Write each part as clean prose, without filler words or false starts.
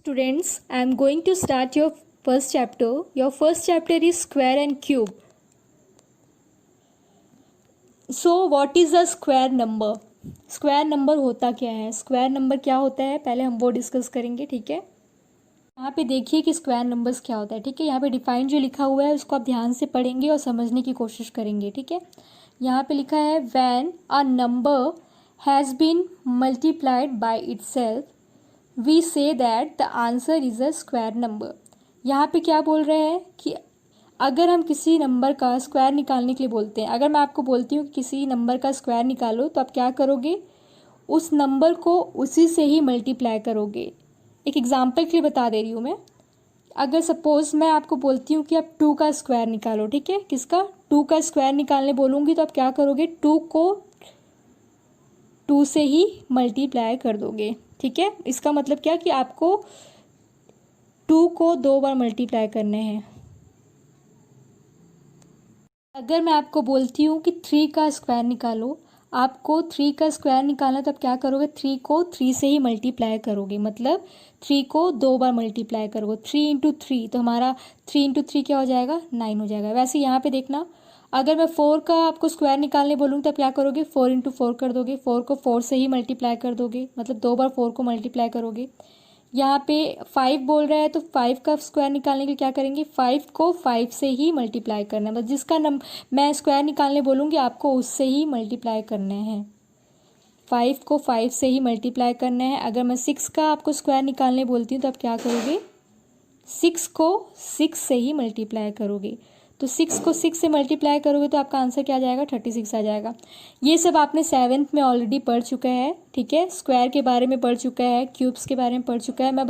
Students, I am going to start your first chapter. Your first chapter is square and cube. So, what is a square number? Square number होता क्या है? Square number क्या होता है पहले हम वो डिस्कस करेंगे, ठीक है। यहाँ पे देखिए कि स्क्वायर नंबर्स क्या होता है, ठीक है। यहाँ पे डिफाइन जो लिखा हुआ है उसको आप ध्यान से पढ़ेंगे और समझने की कोशिश करेंगे, ठीक है। यहाँ पे लिखा है when a number has been multiplied by itself we say that the answer is a square number. यहाँ पे क्या बोल रहे हैं कि अगर हम किसी नंबर का स्क्वायर निकालने के लिए बोलते हैं, अगर मैं आपको बोलती हूँ कि किसी नंबर का स्क्वायर निकालो तो आप क्या करोगे, उस नंबर को उसी से ही मल्टीप्लाई करोगे। एक एग्जांपल के लिए बता दे रही हूँ मैं। अगर सपोज मैं आपको बोलती हूँ कि आप 2 का स्क्वायर निकालो, ठीक है, किसका 2 का स्क्वायर निकालने बोलूँगी तो आप क्या करोगे, 2 को 2 से ही मल्टीप्लाई कर दोगे, ठीक है। इसका मतलब क्या कि आपको 2 को 2 बार मल्टीप्लाई करने हैं। अगर मैं आपको बोलती हूँ कि 3 का स्क्वायर निकालो, आपको 3 का स्क्वायर निकालना तो आप क्या करोगे, 3 को 3 से ही मल्टीप्लाई करोगे, मतलब 3 को 2 बार मल्टीप्लाई करोगे। 3 इंटू 3 तो हमारा 3 इंटू 3 क्या हो जाएगा, 9 हो जाएगा। वैसे यहाँ पे देखना, अगर मैं 4 का आपको स्क्वायर निकालने बोलूँ तो आप क्या करोगे, 4 इंटू 4 कर दोगे, 4 को 4 से ही मल्टीप्लाई कर दोगे, मतलब 2 बार 4 को मल्टीप्लाई करोगे। यहाँ पे 5 बोल रहा है तो 5 का स्क्वायर निकालने के लिए क्या करेंगे, 5 को 5 से ही मल्टीप्लाई करना है, मतलब जिसका मैं स्क्वायर निकालने बोलूँगी आपको उससे ही मल्टीप्लाई करने हैं। 5 को 5 से ही मल्टीप्लाई करना है। अगर मैं 6 का आपको स्क्वायर निकालने बोलती हूँ तो आप क्या करोगे, 6 को 6 से ही मल्टीप्लाई करोगे। तो 6 को 6 से मल्टीप्लाई करोगे तो आपका आंसर क्या आ जाएगा, 36 आ जाएगा। ये सब आपने 7th में ऑलरेडी पढ़ चुका है, ठीक है। स्क्वायर के बारे में पढ़ चुका है, क्यूब्स के बारे में पढ़ चुका है।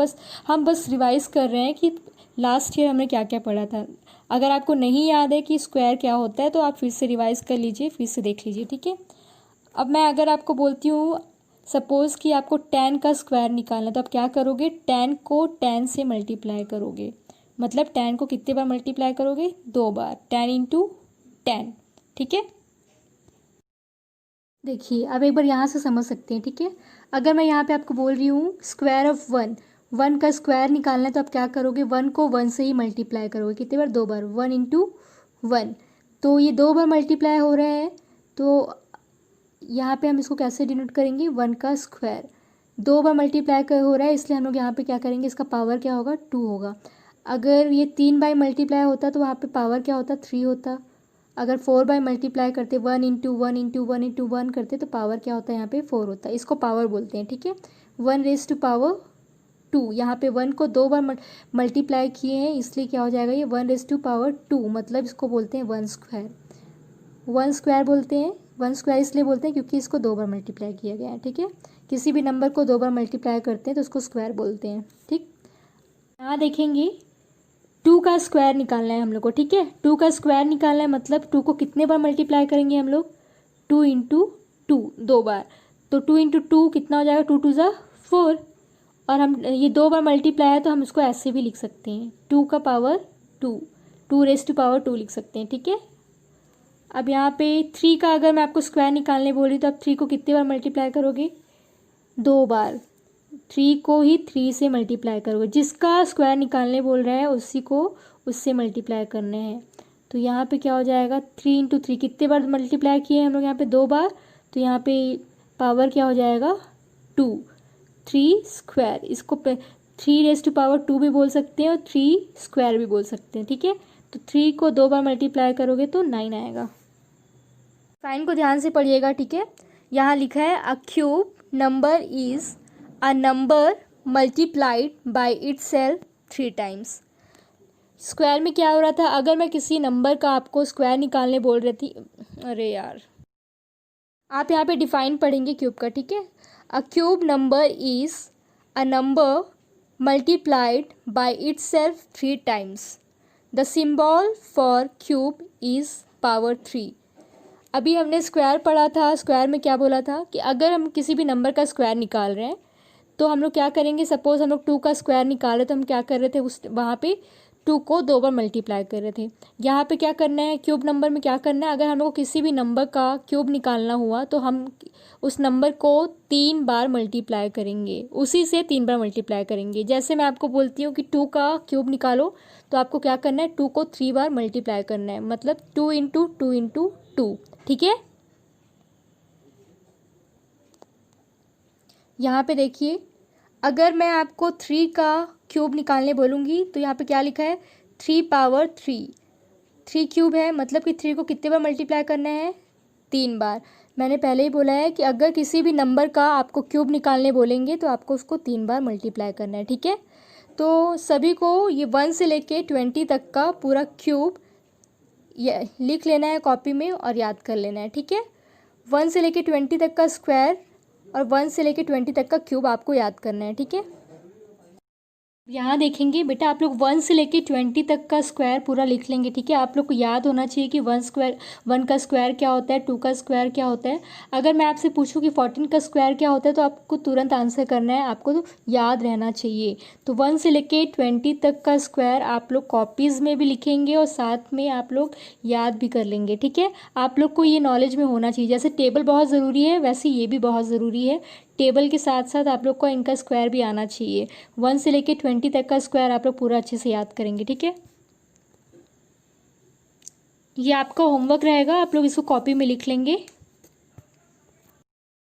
हम बस रिवाइज कर रहे हैं कि लास्ट ईयर हमने क्या क्या पढ़ा था। अगर आपको नहीं याद है कि स्क्वायर क्या होता है तो आप फिर से रिवाइज कर लीजिए, फिर से देख लीजिए, ठीक है। अब मैं अगर आपको बोलती हूँ सपोज़ कि आपको 10 का स्क्वायर निकालना, तो आप क्या करोगे, 10 को 10 से मल्टीप्लाई करोगे, मतलब 10 को कितने बार मल्टीप्लाई करोगे, 2 बार, 10 इंटू 10, ठीक है। देखिए अब एक बार यहाँ से समझ सकते हैं, ठीक है। अगर मैं यहाँ पे आपको बोल रही हूँ स्क्वायर ऑफ 1 का स्क्वायर निकालना है तो आप क्या करोगे, 1 को 1 से ही मल्टीप्लाई करोगे, कितने बार, 2 बार, 1 इंटू 1। तो ये 2 बार मल्टीप्लाई हो रहा है, तो यहाँ पे हम इसको कैसे डिनोट करेंगे, 1 का स्क्वायर 2 बार मल्टीप्लाई हो रहा है, इसलिए हम लोग यहाँ पे क्या करेंगे, इसका पावर क्या होगा, 2 होगा। अगर ये 3 बाई मल्टीप्लाई होता तो वहाँ पे पावर क्या होता, 3 होता। अगर 4 बाई मल्टीप्लाई करते, 1 इंटू 1 इंटू 1 इंटू 1 करते तो पावर क्या होता है, यहाँ पे 4 होता है। इसको पावर बोलते हैं, ठीक है। 1 रेज टू पावर 2, यहाँ पे 1 को 2 बार मल्टीप्लाई किए हैं, इसलिए क्या हो जाएगा, ये 1 रेज टू पावर 2, मतलब इसको बोलते हैं 1 स्क्वायर। 1 स्क्वायर बोलते हैं, 1 स्क्वायर इसलिए बोलते हैं क्योंकि इसको 2 बार मल्टीप्लाई किया गया है, ठीक है। किसी भी नंबर को 2 बार मल्टीप्लाई करते हैं तो उसको स्क्वायर बोलते हैं, ठीक। यहाँ देखेंगे 2 का स्क्वायर निकालना है हम लोग को, ठीक है। 2 का स्क्वायर निकालना है, मतलब 2 को कितने बार मल्टीप्लाई करेंगे हम लोग, 2 इंटू 2, 2 बार। तो 2 इंटू 2 कितना हो जाएगा, 2 टू ज़ा 4। और हम ये 2 बार मल्टीप्लाई है तो हम इसको ऐसे भी लिख सकते हैं, 2 का पावर 2, 2 रेज टू पावर 2 लिख सकते हैं, ठीक है। अब यहाँ पे 3 का अगर मैं आपको स्क्वायर निकालने बोली तो आप 3 को कितने बार मल्टीप्लाई करोगे, 2 बार। 3 को ही 3 से मल्टीप्लाई करोगे, जिसका स्क्वायर निकालने बोल रहा है उसी को उससे मल्टीप्लाई करने हैं। तो यहाँ पे क्या हो जाएगा, 3 इंटू 3 कितने बार मल्टीप्लाई किए हम लोग यहाँ पे, 2 बार। तो यहाँ पे पावर क्या हो जाएगा, 2, 3 स्क्वायर। इसको 3 रेज टू पावर 2 भी बोल सकते हैं और 3 स्क्वायर भी बोल सकते हैं, ठीक है। तो 3 को 2 बार मल्टीप्लाई करोगे तो 9 आएगा। साइन को ध्यान से पढ़िएगा, ठीक है। यहाँ लिखा है अ cube number is a number multiplied by itself 3 times. Square में क्या हो रहा था, अगर मैं किसी नंबर का आपको स्क्वायर निकालने बोल रही थी, अरे यार, आप यहाँ पे डिफाइन पढ़ेंगे क्यूब का, ठीक है। अ cube number is a number multiplied by itself 3 times. The symbol for cube is power 3। अभी हमने स्क्वायर पढ़ा था, स्क्वायर में क्या बोला था कि अगर हम किसी भी नंबर का स्क्वायर निकाल रहे हैं तो हम लोग क्या करेंगे, सपोज हम लोग 2 का स्क्वायर निकाल रहे तो हम क्या कर रहे थे, उस वहाँ पे 2 को 2 बार मल्टीप्लाई कर रहे थे। यहाँ पे क्या करना है, क्यूब नंबर में क्या करना है, अगर हम लोग को किसी भी नंबर का क्यूब निकालना हुआ तो हम उस नंबर को 3 बार मल्टीप्लाई करेंगे, उसी से 3 बार मल्टीप्लाई करेंगे। जैसे मैं आपको बोलती हूँ कि 2 का क्यूब निकालो, तो आपको क्या करना है, 2 को 3 बार मल्टीप्लाई करना है, मतलब 2 इंटू 2 इंटू 2। ठीक है, यहाँ पे देखिए, अगर मैं आपको 3 का क्यूब निकालने बोलूँगी तो यहाँ पे क्या लिखा है, 3 पावर 3। 3 क्यूब है, मतलब कि 3 को कितने बार मल्टीप्लाई करना है, 3 बार। मैंने पहले ही बोला है कि अगर किसी भी नंबर का आपको क्यूब निकालने बोलेंगे तो आपको उसको 3 बार मल्टीप्लाई करना है। ठीक है, तो सभी को ये 1 से लेके 20 तक का पूरा क्यूब ये लिख लेना है कॉपी में और याद कर लेना है। ठीक है, 1 से लेके 20 तक का स्क्वायर और 1 से लेके 20 तक का क्यूब आपको याद करना है। ठीक है, यहाँ देखेंगे बेटा, आप लोग 1 से लेके 20 तक का स्क्वायर पूरा लिख लेंगे। ठीक है, आप लोग को याद होना चाहिए कि 1 का स्क्वायर क्या होता है, 2 का स्क्वायर क्या होता है। अगर मैं आपसे पूछूं कि 14 का स्क्वायर क्या होता है तो आपको तुरंत आंसर करना है, आपको तो याद रहना चाहिए। तो 1 से लेके 20 तक का स्क्वायर आप लोग कॉपीज़ में भी लिखेंगे और साथ में आप लोग याद भी कर लेंगे। ठीक है, आप लोग को ये नॉलेज में होना चाहिए, जैसे टेबल बहुत ज़रूरी है वैसे ये भी बहुत ज़रूरी है। टेबल के साथ साथ आप लोग को इनका स्क्वायर भी आना चाहिए। 1 से लेके 20 तक का स्क्वायर आप लोग पूरा अच्छे से याद करेंगे। ठीक है, ये आपका होमवर्क रहेगा, आप लोग इसको कॉपी में लिख लेंगे।